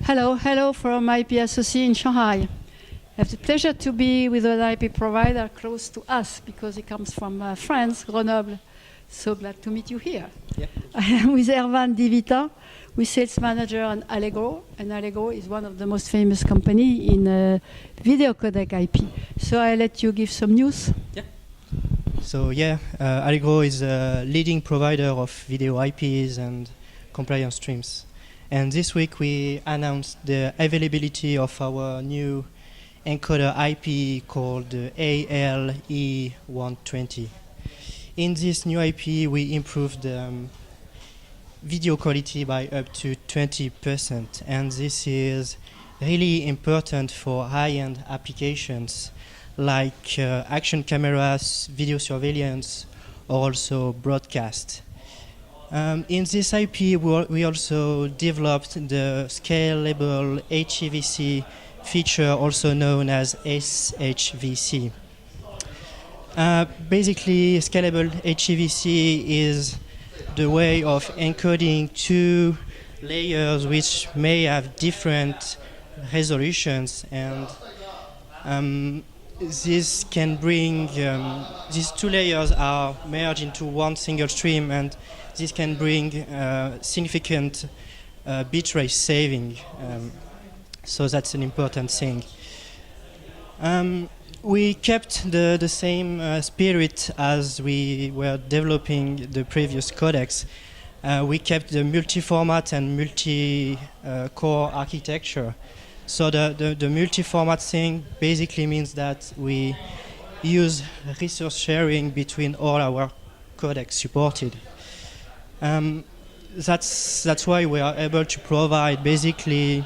Hello from IP SoC in Shanghai. I have the pleasure to be with an IP provider close to us because he comes from France, Grenoble. So glad to meet you here. Yeah. I am with Erwan Vita, we sales manager on Allegro, and Allegro is one of the most famous company in video codec IP. So I let you give some news. Yeah. So Allegro is a leading provider of video IPs and compliance streams. And this week we announced the availability of our new encoder IP called ALE120. In this new IP we improved video quality by up to 20%, and this is really important for high-end applications like action cameras, video surveillance, or also broadcast. In this IP, we also developed the scalable HEVC feature, also known as SHVC. Basically, scalable HEVC is the way of encoding two layers which may have different resolutions, and this can bring these two layers are merged into one single stream, and this can bring significant bitrate saving. So that's an important thing. We kept the same spirit as we were developing the previous codecs. We kept the multi-format and multi-core architecture. So the multi-format thing basically means that we use resource sharing between all our codecs supported. That's why we are able to provide basically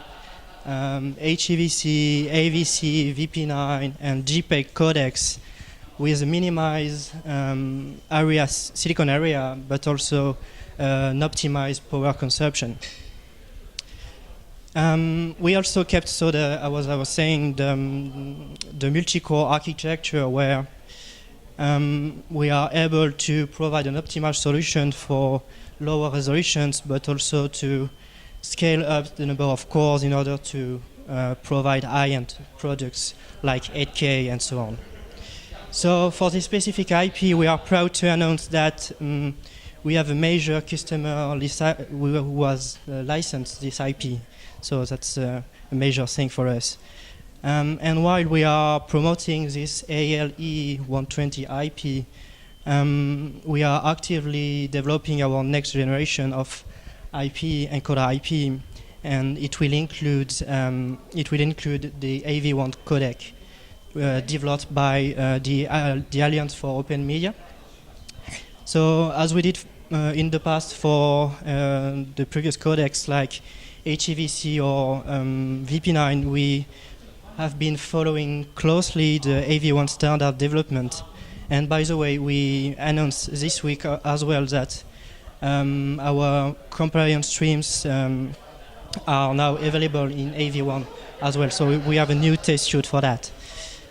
HEVC, AVC, VP9, and JPEG codecs with minimized silicon area, but also an optimized power consumption. We also kept, as I was saying, the multi-core architecture where we are able to provide an optimal solution for lower resolutions, but also to scale up the number of cores in order to provide high-end products like 8K and so on. So for this specific IP, we are proud to announce that we have a major customer who has licensed this IP. So that's a major thing for us. And while we are promoting this ALE120 IP, we are actively developing our next generation of IP, encoder IP, and it will include the AV1 codec developed by the Alliance for Open Media. So as we did in the past for the previous codecs like HEVC or VP9, we have been following closely the AV1 standard development. And by the way, we announced this week as well that our compliance streams are now available in AV1 as well. So we have a new test suite for that.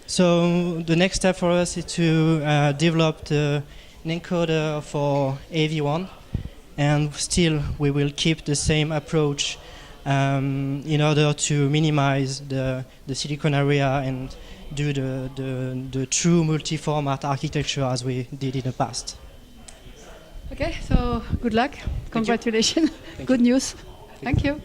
So the next step for us is to develop an encoder for AV1, and still we will keep the same approach in order to minimize the silicon area and do the true multi-format architecture as we did in the past. Okay, so good luck. Congratulations. Good news. Thank you.